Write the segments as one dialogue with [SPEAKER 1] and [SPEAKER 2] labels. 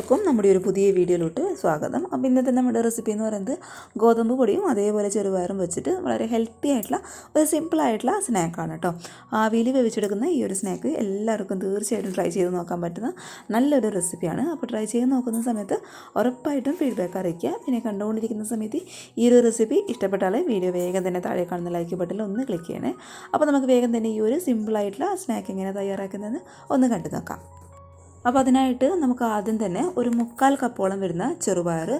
[SPEAKER 1] നമ്മുടെ ഒരു പുതിയ വീഡിയോയിലോട്ട് സ്വാഗതം. അപ്പോൾ ഇന്നത്തെ നമ്മുടെ റെസിപ്പി എന്ന് പറയുന്നത് ഗോതമ്പ് പൊടിയും അതേപോലെ ചെറുപയറും വെച്ചിട്ട് വളരെ ഹെൽത്തി ആയിട്ടുള്ള ഒരു സിമ്പിളായിട്ടുള്ള സ്നാക്കാണ് കേട്ടോ. ആവിയിൽ വേവിച്ചെടുക്കുന്ന ഈ ഒരു സ്നാക്ക് എല്ലാവർക്കും തീർച്ചയായിട്ടും ട്രൈ ചെയ്ത് നോക്കാൻ പറ്റുന്ന നല്ലൊരു റെസിപ്പിയാണ്. അപ്പോൾ ട്രൈ ചെയ്ത് നോക്കുന്ന സമയത്ത് ഉറപ്പായിട്ടും ഫീഡ്ബാക്ക് അറിയിക്കുക. പിന്നെ കണ്ടുകൊണ്ടിരിക്കുന്ന സമയത്ത് ഈ ഒരു റെസിപ്പി ഇഷ്ടപ്പെട്ടാൽ വീഡിയോ വേഗം തന്നെ താഴെ കാണുന്ന ലൈക്ക് ബട്ടണിൽ ഒന്ന് ക്ലിക്ക് ചെയ്യണേ. അപ്പോൾ നമുക്ക് വേഗം തന്നെ ഈ ഒരു സിമ്പിളായിട്ടുള്ള സ്നാക്ക് എങ്ങനെ തയ്യാറാക്കുന്നതെന്ന് ഒന്ന് കണ്ടു നോക്കാം. അപ്പോൾ അതിനായിട്ട് നമുക്ക് ആദ്യം തന്നെ ഒരു 3/4 കപ്പോളം വരുന്ന ചെറുപയർ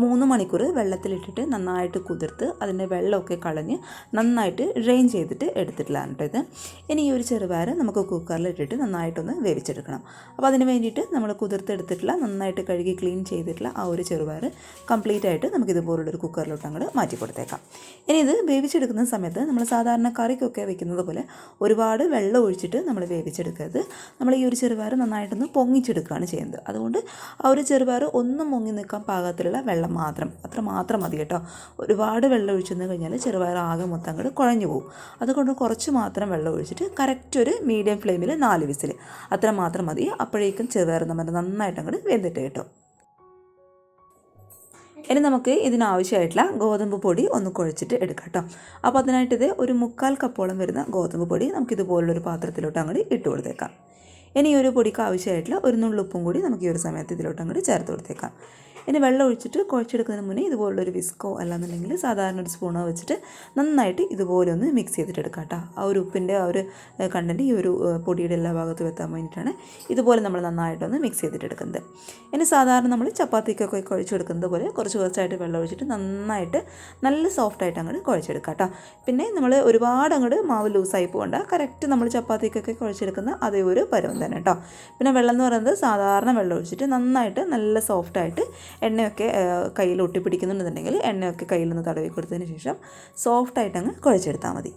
[SPEAKER 1] 3 മണിക്കൂർ വെള്ളത്തിലിട്ടിട്ട് നന്നായിട്ട് കുതിർത്ത് അതിൻ്റെ വെള്ളമൊക്കെ കളഞ്ഞ് നന്നായിട്ട് ഡ്രെയിൻ ചെയ്തിട്ട് എടുത്തിട്ടുള്ളതാണ് കേട്ടോ ഇത്. ഇനി ഈ ഒരു ചെറുപയർ നമുക്ക് കുക്കറിലിട്ടിട്ട് നന്നായിട്ടൊന്ന് വേവിച്ചെടുക്കണം. അപ്പോൾ അതിന് വേണ്ടിയിട്ട് നമ്മൾ കുതിർത്തെടുത്തിട്ടുള്ള നന്നായിട്ട് കഴുകി ക്ലീൻ ചെയ്തിട്ടുള്ള ആ ഒരു ചെറുപയർ കംപ്ലീറ്റ് ആയിട്ട് നമുക്കിതുപോലുള്ളൊരു കുക്കറിലോട്ട് അങ്ങോട്ട് മാറ്റി കൊടുത്തേക്കാം. ഇനി ഇത് വേവിച്ചെടുക്കുന്ന സമയത്ത് നമ്മൾ സാധാരണ കറിക്കൊക്കെ വെക്കുന്നത് പോലെ ഒരുപാട് വെള്ളം ഒഴിച്ചിട്ട് നമ്മൾ വേവിച്ചെടുക്കരുത്. നമ്മൾ ഈ ഒരു ചെറുപയർ നന്നായിട്ടൊന്ന് പൊങ്ങിച്ചെടുക്കുകയാണ് ചെയ്യുന്നത്. അതുകൊണ്ട് ആ ഒരു ചെറുപയർ ഒന്നും മുങ്ങി നിൽക്കാൻ പാകത്തിലുള്ള വെള്ളം അത്ര മാത്രം മതി കേട്ടോ. ഒരുപാട് വെള്ളം ഒഴിച്ചെന്ന് കഴിഞ്ഞാൽ ചെറുപയർ ആകെ മൊത്തം അങ്ങോട്ട് കുഴഞ്ഞു പോകും. അതുകൊണ്ട് കുറച്ച് മാത്രം വെള്ളം ഒഴിച്ചിട്ട് കറക്റ്റ് ഒരു മീഡിയം ഫ്ലെയിമിൽ 4 വിസിൽ അത്ര മാത്രം മതി. അപ്പോഴേക്കും ചെറുപയർ നമ്മൾ നന്നായിട്ട് അങ്ങോട്ട് വെന്തിട്ട് കേട്ടോ. ഇനി നമുക്ക് ഇതിനാവശ്യമായിട്ടുള്ള ഗോതമ്പ് പൊടി ഒന്ന് കുഴച്ചിട്ട് എടുക്കാം കേട്ടോ. അപ്പോൾ അതിനായിട്ടിത് ഒരു 3/4 കപ്പോളം വരുന്ന ഗോതമ്പ് പൊടി നമുക്കിതുപോലുള്ളൊരു പാത്രത്തിലോട്ട് അങ്ങോട്ട് ഇട്ട് കൊടുത്തേക്കാം. ഇനി ഈ ഒരു പൊടിക്ക് ആവശ്യമായിട്ടുള്ള ഒരു നുള്ളുപ്പും കൂടി നമുക്ക് ഈ ഒരു സമയത്ത് ഇതിലോട്ട് അങ്ങോട്ട് ചേർത്ത് കൊടുത്തേക്കാം. ഇനി വെള്ളം ഒഴിച്ചിട്ട് കുഴച്ചെടുക്കുന്നതിന് മുന്നേ ഇതുപോലുള്ളൊരു വിസ്കോ അല്ലാന്നുണ്ടെങ്കിൽ സാധാരണ ഒരു സ്പൂണോ വെച്ചിട്ട് നന്നായിട്ട് ഇതുപോലെ ഒന്ന് മിക്സ് ചെയ്തിട്ട് എടുക്കാം കേട്ടോ. ആ ഒരു ഉപ്പിൻ്റെ ആ ഒരു കണ്ടൻറ്റ് ഈ ഒരു പൊടിയുടെ എല്ലാ ഭാഗത്തും എത്താൻ വേണ്ടിയിട്ടാണ് ഇതുപോലെ നമ്മൾ നന്നായിട്ടൊന്ന് മിക്സ് ചെയ്തിട്ട് എടുക്കുന്നത്. ഇനി സാധാരണ നമ്മൾ ചപ്പാത്തിക്കൊക്കെ കുഴച്ചെടുക്കുന്നത് പോലെ കുറച്ചായിട്ട് വെള്ളം ഒഴിച്ചിട്ട് നന്നായിട്ട് നല്ല സോഫ്റ്റായിട്ട് അങ്ങോട്ട് കുഴച്ചെടുക്കാം കേട്ടോ. പിന്നെ നമ്മൾ ഒരുപാട് അങ്ങോട്ട് മാവ് ലൂസായി പോകണ്ട, കറക്റ്റ് നമ്മൾ ചപ്പാത്തിക്കൊക്കെ കുഴച്ചെടുക്കുന്ന അതേ ഒരു പരുവം തന്നെ കേട്ടോ. പിന്നെ വെള്ളം എന്ന് പറയുന്നത് സാധാരണ വെള്ളം ഒഴിച്ചിട്ട് നന്നായിട്ട് നല്ല സോഫ്റ്റായിട്ട് എണ്ണയൊക്കെ കയ്യിൽ ഒട്ടിപ്പിടിക്കുന്നുണ്ടെന്നുണ്ടെങ്കിൽ എണ്ണയൊക്കെ കയ്യിൽ നിന്ന് തടവി കൊടുത്തതിന് ശേഷം സോഫ്റ്റായിട്ട് അങ്ങ് കുഴച്ചെടുത്താൽ മതി.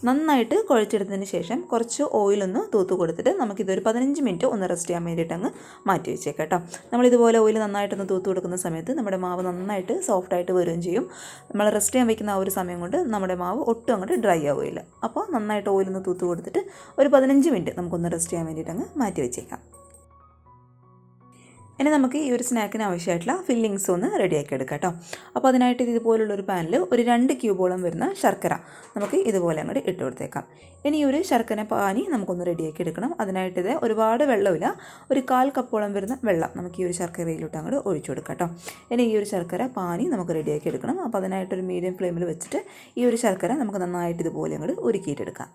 [SPEAKER 1] നന്നായിട്ട് കുഴച്ചെടുത്തതിന് ശേഷം കുറച്ച് ഓയിലൊന്ന് തൂത്ത് കൊടുത്തിട്ട് നമുക്കിതൊരു 15 മിനിറ്റ് ഒന്ന് റെസ്റ്റ് ചെയ്യാൻ വേണ്ടിയിട്ട് അങ്ങ് മാറ്റി വെച്ചേക്കാം കേട്ടോ. നമ്മളിതുപോലെ ഓയിൽ നന്നായിട്ടൊന്ന് തൂത്ത് കൊടുക്കുന്ന സമയത്ത് നമ്മുടെ മാവ് നന്നായിട്ട് സോഫ്റ്റായിട്ട് വരികയും ചെയ്യും. നമ്മൾ റെസ്റ്റ് ചെയ്യാൻ വയ്ക്കുന്ന ആ ഒരു സമയം കൊണ്ട് നമ്മുടെ മാവ് ഒട്ടും അങ്ങോട്ട് ഡ്രൈ ആവുകയില്ല. അപ്പോൾ നന്നായിട്ട് ഓയിലൊന്ന് തൂത്ത് കൊടുത്തിട്ട് ഒരു 15 മിനിറ്റ് നമുക്കൊന്ന് റെസ്റ്റ് ചെയ്യാൻ വേണ്ടിയിട്ട് അങ്ങ് മാറ്റി വെച്ചേക്കാം. ഇനി നമുക്ക് ഈ ഒരു സ്നാക്കിന് ആവശ്യമായിട്ടുള്ള ഫില്ലിങ്സ് ഒന്ന് റെഡിയാക്കി എടുക്കാം കേട്ടോ. അപ്പോൾ അതിനായിട്ട് ഇതുപോലുള്ളൊരു പാനിൽ ഒരു 2 ക്യൂബോളം വരുന്ന ശർക്കര നമുക്ക് ഇതുപോലെ അങ്ങോട്ട് ഇട്ട് കൊടുത്തേക്കാം. ഇനി ഈ ഒരു ശർക്കര പാനി നമുക്കൊന്ന് റെഡിയാക്കി എടുക്കണം. അതിനായിട്ട് ഒരുപാട് വെള്ളമില്ല, ഒരു 1/4 കപ്പോളം വരുന്ന വെള്ളം നമുക്ക് ഈ ഒരു ശർക്കരയിലോട്ട് അങ്ങോട്ട് ഒഴിച്ചു കൊടുക്കാം കേട്ടോ. ഇനി ഈ ഒരു ശർക്കര പാനി നമുക്ക് റെഡിയാക്കി എടുക്കണം. അപ്പോൾ അതിനായിട്ടൊരു മീഡിയം ഫ്ലെയിമിൽ വെച്ചിട്ട് ഈ ഒരു ശർക്കര നമുക്ക് നന്നായിട്ട് ഇതുപോലെ അങ്ങോട്ട് ഉരുക്കിയിട്ടെടുക്കാം.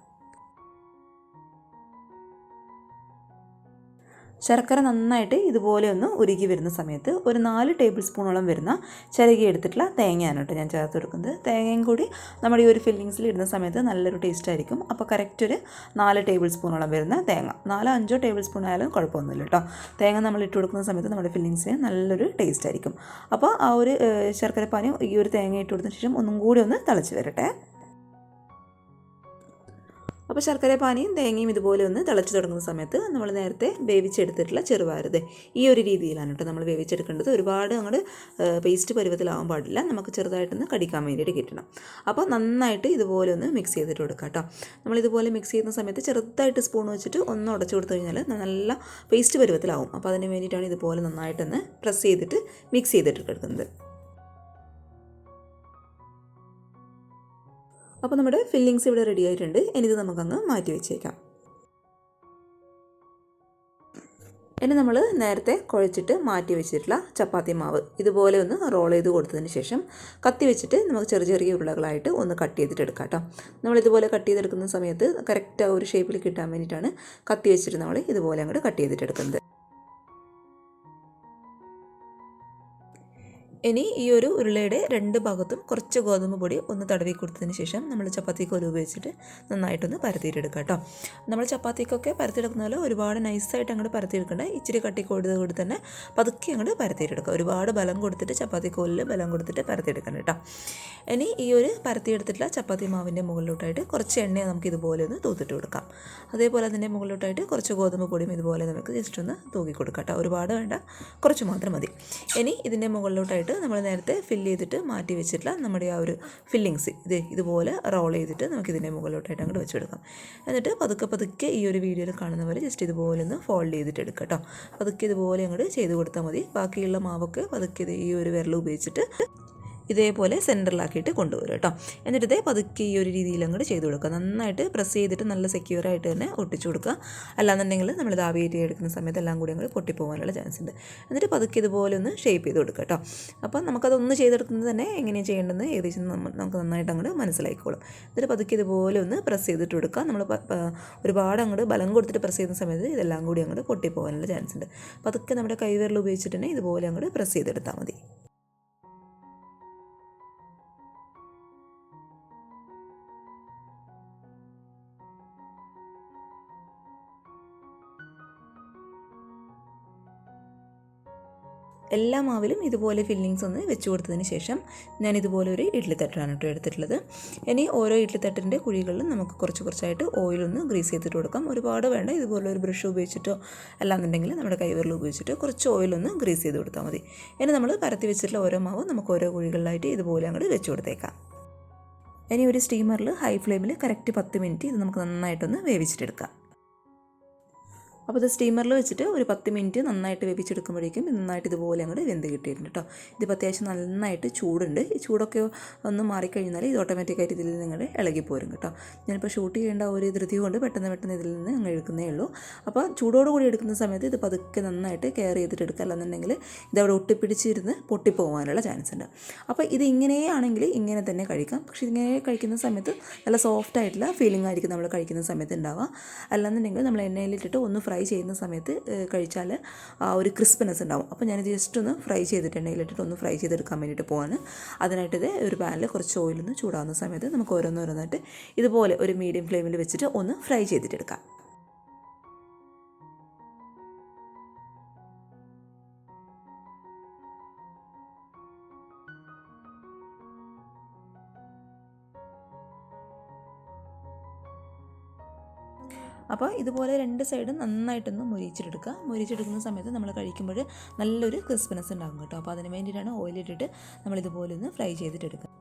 [SPEAKER 1] ശർക്കര നന്നായിട്ട് ഇതുപോലെ ഒന്ന് ഉരുകി വരുന്ന സമയത്ത് ഒരു 4 ടേബിൾ സ്പൂണോളം വരുന്ന ചിരകി എടുത്തിട്ടുള്ള തേങ്ങയാണ് കേട്ടോ ഞാൻ ചേർത്ത് കൊടുക്കുന്നത്. തേങ്ങയും കൂടി നമ്മുടെ ഈ ഒരു ഫില്ലിങ്സിൽ ഇടുന്ന സമയത്ത് നല്ലൊരു ടേസ്റ്റ് ആയിരിക്കും. അപ്പോൾ കറക്റ്റ് ഒരു 4 ടേബിൾ സ്പൂണോളം വരുന്ന തേങ്ങ, 4-5 ടേബിൾ സ്പൂൺ ആയാലും കുഴപ്പമൊന്നുമില്ല കേട്ടോ. തേങ്ങ നമ്മൾ ഇട്ട് കൊടുക്കുന്ന സമയത്ത് നമ്മുടെ ഫില്ലിങ്സിന് നല്ലൊരു ടേസ്റ്റ് ആയിരിക്കും. അപ്പോൾ ആ ഒരു ശർക്കരപ്പാനി ഈ ഒരു തേങ്ങ ഇട്ട് കൊടുത്തതിന് ശേഷം ഒന്നും കൂടി ഒന്ന് തിളച്ച് വരട്ടെ. അപ്പോൾ ശർക്കര പാനിയും തേങ്ങയും ഇതുപോലെ ഒന്ന് തിളച്ച് തുടങ്ങുന്ന സമയത്ത് നമ്മൾ നേരത്തെ വേവിച്ചെടുത്തിട്ടുള്ള ചെറുപയർ ഈ ഒരു രീതിയിലാണ് കേട്ടോ നമ്മൾ വേവിച്ചെടുക്കേണ്ടത്. ഒരുപാട് അങ്ങോട്ട് പേസ്റ്റ് പരുവത്തിലാവാൻ പാടില്ല, നമുക്ക് ചെറുതായിട്ടൊന്ന് കടിക്കാൻ വേണ്ടിയിട്ട് കിട്ടണം. അപ്പോൾ നന്നായിട്ട് ഇതുപോലെ ഒന്ന് മിക്സ് ചെയ്തിട്ട് കൊടുക്കാം കേട്ടോ. നമ്മളിതുപോലെ മിക്സ് ചെയ്യുന്ന സമയത്ത് ചെറുതായിട്ട് സ്പൂൺ വെച്ചിട്ട് ഒന്ന് ഉടച്ചു കൊടുത്തു കഴിഞ്ഞാൽ നല്ല പേസ്റ്റ് പരുവത്തിലാവും. അപ്പോൾ അതിന് വേണ്ടിയിട്ടാണ് ഇതുപോലെ നന്നായിട്ടൊന്ന് പ്രസ് ചെയ്തിട്ട് മിക്സ് ചെയ്തിട്ട് എടുക്കുന്നത്. അപ്പോൾ നമ്മുടെ ഫില്ലിങ്സ് ഇവിടെ റെഡി ആയിട്ടുണ്ട്. ഇനി ഇത് നമുക്കങ്ങ് മാറ്റി വെച്ചേക്കാം. ഇനി നമ്മൾ നേരത്തെ കുഴച്ചിട്ട് മാറ്റി വെച്ചിട്ടുള്ള ചപ്പാത്തി മാവ് ഇതുപോലെ ഒന്ന് റോൾ ചെയ്ത് കൊടുത്തതിന് ശേഷം കത്തി വെച്ചിട്ട് നമുക്ക് ചെറിയ ഉരുളകളായിട്ട് ഒന്ന് കട്ട് ചെയ്തിട്ട് എടുക്കാം കേട്ടോ. നമ്മളിതുപോലെ കട്ട് ചെയ്തെടുക്കുന്ന സമയത്ത് കറക്റ്റ് ആ ഒരു ഷേപ്പിൽ കിട്ടാൻ വേണ്ടിയിട്ടാണ് കത്തി വെച്ചിട്ട് നമ്മൾ ഇതുപോലെ അങ്ങോട്ട് കട്ട് ചെയ്തിട്ട് എടുക്കുന്നത്. ഇനി ഈ ഒരു ഉരുളയുടെ 2 ഭാഗത്തും കുറച്ച് ഗോതമ്പ് പൊടി ഒന്ന് തടവി കൊടുത്തതിന് ശേഷം നമ്മൾ ചപ്പാത്തി കോല് ഉപയോഗിച്ചിട്ട് നന്നായിട്ടൊന്ന് പരത്തിയിട്ടെടുക്കാം കേട്ടോ. നമ്മൾ ചപ്പാത്തിക്കൊക്കെ പരത്തിയെടുക്കുന്ന പോലെ ഒരുപാട് നൈസായിട്ട് അങ്ങോട്ട് പരത്തിയെടുക്കേണ്ട, ഇച്ചിരി കട്ടി കൂടി തന്നെ പതുക്കെ അങ്ങോട്ട് പരത്തിയിട്ടെടുക്കുക. ഒരുപാട് ബലം കൊടുത്തിട്ട് ചപ്പാത്തി കോലിൽ ബലം കൊടുത്തിട്ട് പരത്തിയെടുക്കണം കേട്ടോ. ഇനി ഈ ഒരു പരത്തിയെടുത്തിട്ടുള്ള ചപ്പാത്തി മാവിൻ്റെ മുകളിലോട്ടായിട്ട് കുറച്ച് എണ്ണ നമുക്ക് ഇതുപോലെ ഒന്ന് തൂത്തിട്ട് കൊടുക്കാം. അതേപോലെ അതിൻ്റെ മുകളിലോട്ടായിട്ട് കുറച്ച് ഗോതമ്പ് പൊടിയും ഇതുപോലെ നമുക്ക് ജസ്റ്റ് ഒന്ന് തൂക്കി കൊടുക്കാം കേട്ടോ. ഒരുപാട് വേണ്ട, കുറച്ച് മാത്രം മതി. ഇനി ഇതിൻ്റെ മുകളിലോട്ടായിട്ട് മുകളിലോട്ട് നമ്മൾ നേരത്തെ ഫില്ല് ചെയ്തിട്ട് മാറ്റി വെച്ചിട്ടുള്ള നമ്മുടെ ആ ഒരു ഫില്ലിങ്സ് ഇതുപോലെ റോൾ ചെയ്തിട്ട് നമുക്കിതിൻ്റെ മുകളിലോട്ടായിട്ട് അങ്ങോട്ട് വെച്ചെടുക്കാം. എന്നിട്ട് പതുക്കെ ഈ ഒരു വീഡിയോയിൽ കാണുന്ന പോലെ ജസ്റ്റ് ഇതുപോലെ ഒന്ന് ഫോൾഡ് ചെയ്തിട്ട് എടുക്കാം കേട്ടോ. പതുക്കെ ഇതുപോലെ അങ്ങോട്ട് ചെയ്ത് കൊടുത്താൽ മതി. ബാക്കിയുള്ള മാവൊക്കെ പതുക്കെ ഈ ഒരു വിരൽ ഉപയോഗിച്ചിട്ട് ഇതേപോലെ സെൻറ്ററിലാക്കിയിട്ട് കൊണ്ടുവരും കേട്ടോ. എന്നിട്ട് പതുക്കെ ഈ ഒരു രീതിയിൽ അങ്ങോട്ട് ചെയ്ത് കൊടുക്കുക. നന്നായിട്ട് പ്രസ് ചെയ്തിട്ട് നല്ല സെക്യൂറായിട്ട് തന്നെ ഒട്ടിച്ചു കൊടുക്കുക. അല്ലാന്നുണ്ടെങ്കിൽ നമ്മളിത് ആവിയേറ്റി എടുക്കുന്ന സമയത്ത് എല്ലാം കൂടി അങ്ങോട്ട് പൊട്ടിപ്പോകാനുള്ള ചാൻസ് ഉണ്ട്. എന്നിട്ട് പതുക്കെ ഇതുപോലെ ഒന്ന് ഷേപ്പ് ചെയ്ത് കൊടുക്കുക കേട്ടോ. അപ്പം നമുക്കതൊന്ന് ചെയ്തെടുക്കുന്നത് തന്നെ എങ്ങനെയാണ് ചെയ്യേണ്ടതെന്ന് ഏകദേശം നമുക്ക് നന്നായിട്ട് അങ്ങോട്ട് മനസ്സിലായിക്കോളും. എന്നിട്ട് പതുക്കെ ഇതുപോലെ ഒന്ന് പ്രസ് ചെയ്തിട്ട് കൊടുക്കുക. നമ്മൾ ഒരുപാട് അങ്ങോട്ട് ബലം കൊടുത്തിട്ട് പ്രസ് ചെയ്യുന്ന സമയത്ത് ഇതെല്ലാം കൂടി അങ്ങോട്ട് പൊട്ടിപ്പോകാനുള്ള ചാൻസ് ഉണ്ട്. പതുക്കെ നമ്മുടെ കൈവിരൽ ഉപയോഗിച്ചിട്ട് തന്നെ ഇതുപോലെ അങ്ങോട്ട് പ്രസ് ചെയ്തെടുത്താൽ മതി. എല്ലാ മാവിലും ഇതുപോലെ ഫില്ലിങ്സ് ഒന്ന് വെച്ച് കൊടുത്തതിന് ശേഷം ഞാൻ ഇതുപോലെ ഒരു ഇഡ്ഡലിത്തട്ടാണ് കേട്ടോ എടുത്തിട്ടുള്ളത്. ഇനി ഓരോ ഇഡ്ഡലിത്തട്ടിൻ്റെ കുഴികളിലും നമുക്ക് കുറച്ചായിട്ട് ഓയിലൊന്ന് ഗ്രീസ് ചെയ്തിട്ട് കൊടുക്കാം. ഒരുപാട് വേണ്ട, ഇതുപോലെ ഒരു ബ്രഷ് ഉപയോഗിച്ചിട്ടോ അല്ലാന്നുണ്ടെങ്കിൽ നമ്മുടെ കൈവിരൽ ഉപയോഗിച്ചിട്ടോ കുറച്ച് ഓയിലൊന്ന് ഗ്രീസ് ചെയ്ത് കൊടുത്താൽ മതി. ഇനി നമ്മൾ പരത്തി വെച്ചിട്ടുള്ള ഓരോ മാവും നമുക്ക് ഓരോ കുഴികളിലായിട്ട് ഇതുപോലെ അങ്ങോട്ട് വെച്ച് കൊടുത്തേക്കാം. ഇനി ഒരു സ്റ്റീമറിൽ ഹൈ ഫ്ലെയിമിൽ കറക്റ്റ് 10 മിനിറ്റ് ഇത് നമുക്ക് നന്നായിട്ടൊന്ന് വേവിച്ചിട്ടെടുക്കാം. അപ്പോൾ ഇത് സ്റ്റീമറിൽ വെച്ചിട്ട് ഒരു 10 മിനിറ്റ് നന്നായിട്ട് വേവിച്ചെടുക്കുമ്പോഴേക്കും നന്നായിട്ട് ഇതുപോലെ അങ്ങോട്ട് വെന്ത് കിട്ടിയിട്ടുണ്ട് കേട്ടോ. ഇതിപ്പോൾ അത്യാവശ്യം നന്നായിട്ട് ചൂടുണ്ട്. ഈ ചൂടൊക്കെ ഒന്ന് മാറിക്കഴിഞ്ഞാൽ ഇത് ഓട്ടോമാറ്റിക്കായിട്ട് ഇതിൽ നിന്ന് ഇളകിപ്പോരും കേട്ടോ. ഞാനിപ്പോൾ ഷൂട്ട് ചെയ്യേണ്ട ഒരു ധൃതി കൊണ്ട് പെട്ടെന്ന് ഇതിൽ നിന്ന് അങ്ങ് എടുക്കുന്നേ ഉള്ളൂ. അപ്പോൾ ചൂടോടുകൂടി എടുക്കുന്ന സമയത്ത് ഇത് പതുക്കെ നന്നായിട്ട് കെയർ ചെയ്തിട്ട് എടുക്കുക. അല്ലെന്നുണ്ടെങ്കിൽ ഇതവിടെ ഒട്ടിപ്പിടിച്ചിരുന്ന് പൊട്ടിപ്പോകാനുള്ള ചാൻസ് ഉണ്ട്. അപ്പോൾ ഇത് ഇങ്ങനെയാണെങ്കിൽ ഇങ്ങനെ തന്നെ കഴിക്കാം. പക്ഷേ ഇങ്ങനെ കഴിക്കുന്ന സമയത്ത് നല്ല സോഫ്റ്റ് ആയിട്ടുള്ള ഫീലിംഗ് ആയിരിക്കും നമ്മൾ കഴിക്കുന്ന സമയത്ത് ഉണ്ടാവുക. അല്ലാന്നുണ്ടെങ്കിൽ നമ്മൾ എണ്ണയിലിട്ടിട്ട് ഒന്ന് ഫ്രൈ ചെയ്യുന്ന സമയത്ത് കഴിച്ചാൽ ആ ഒരു ക്രിസ്പിനെസ് ഉണ്ടാവും. അപ്പോൾ ഞാനിത് ജസ്റ്റ് ഒന്ന് ഫ്രൈ ചെയ്തിട്ട് എണ്ണയിലിട്ടിട്ട് ഒന്ന് ഫ്രൈ ചെയ്തെടുക്കാൻ വേണ്ടിയിട്ട് പോവാണ്. അതിനായിട്ട് ഒരു പാനിൽ കുറച്ച് ഓയിലൊന്ന് ചൂടാകുന്ന സമയത്ത് നമുക്ക് ഓരോന്നോരോന്നായിട്ട് ഇതുപോലെ ഒരു മീഡിയം ഫ്ലെയിമിൽ വെച്ചിട്ട് ഒന്ന് ഫ്രൈ ചെയ്തിട്ടെടുക്കാം. അപ്പോൾ ഇതുപോലെ രണ്ട് സൈഡും നന്നായിട്ടൊന്ന് മുരിച്ചെടുക്കുന്ന സമയത്ത് നമ്മൾ കഴിക്കുമ്പോൾ നല്ലൊരു ക്രിസ്പിനെസ് ഉണ്ടാകും കേട്ടോ. അപ്പോൾ അതിന് വേണ്ടിയിട്ടാണ് ഓയിലിട്ടിട്ട് നമ്മളിതുപോലെ ഒന്ന് ഫ്രൈ ചെയ്തിട്ടെടുക്കുക.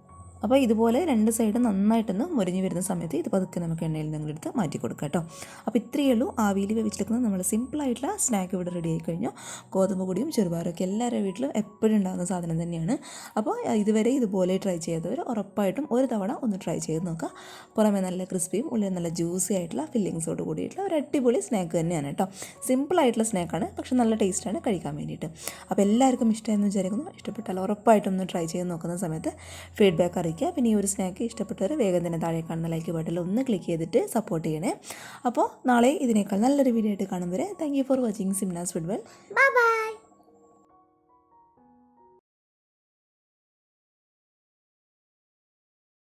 [SPEAKER 1] അപ്പോൾ ഇതുപോലെ രണ്ട് സൈഡും നന്നായിട്ടൊന്ന് മുരിഞ്ഞ് വരുന്ന സമയത്ത് ഇത് പതുക്കെ നമുക്ക് എണ്ണയിൽ നിന്ന് എടുത്ത് മാറ്റി കൊടുക്കാം കേട്ടോ. അപ്പോൾ ഇത്രയേ ഉള്ളൂ ആവിയിൽ വേവിച്ചെടുക്കുന്നത് നമ്മൾ സിമ്പിളായിട്ടുള്ള സ്നാക്ക് ഇവിടെ റെഡി ആയി കഴിഞ്ഞു. ഗോതമ്പ് പൊടിയും ചെറുപയറൊക്കെ എല്ലാവരുടെ വീട്ടിലും എപ്പോഴും ഉണ്ടാകുന്ന സാധനം തന്നെയാണ്. അപ്പോൾ ഇതുവരെ ഇതുപോലെ ട്രൈ ചെയ്യാത്തവർ ഉറപ്പായിട്ടും ഒരു തവണ ഒന്ന് ട്രൈ ചെയ്ത് നോക്കുക. പുറമേ നല്ല ക്രിസ്പിയും ഉള്ളിൽ നല്ല ജ്യൂസി ആയിട്ടുള്ള ഫില്ലിങ്സോട് കൂടിയിട്ടുള്ള ഒരു അടിപൊളി സ്നാക്ക് തന്നെയാണ് കേട്ടോ. സിമ്പിളായിട്ടുള്ള സ്നാക്കാണ്, പക്ഷെ നല്ല ടേസ്റ്റാണ് കഴിക്കാൻ വേണ്ടിയിട്ട്. അപ്പോൾ എല്ലാവർക്കും ഇഷ്ടമെന്ന് വിചാരിക്കുന്നു. ഇഷ്ടപ്പെട്ടാൽ ഉറപ്പായിട്ടും ഒന്ന് ട്രൈ ചെയ്ത് നോക്കുന്ന സമയത്ത് ഫീഡ്ബാക്ക് അറിയിക്കുക. പിന്നെ ഈ ഒരു സ്നാക്ക് ഇഷ്ടപ്പെട്ടവർ വേഗം തന്നെ താഴെ കാണുന്ന ലൈക്ക് ബട്ടണിൽ ഒന്ന് ക്ലിക്ക് ചെയ്തിട്ട് സപ്പോർട്ട് ചെയ്യണേ. അപ്പോൾ നാളെ ഇതിനേക്കാൾ നല്ലൊരു വീഡിയോ ആയിട്ട് കാണും വരെ thank you for watching സിംനാസ് food well. Bye bye.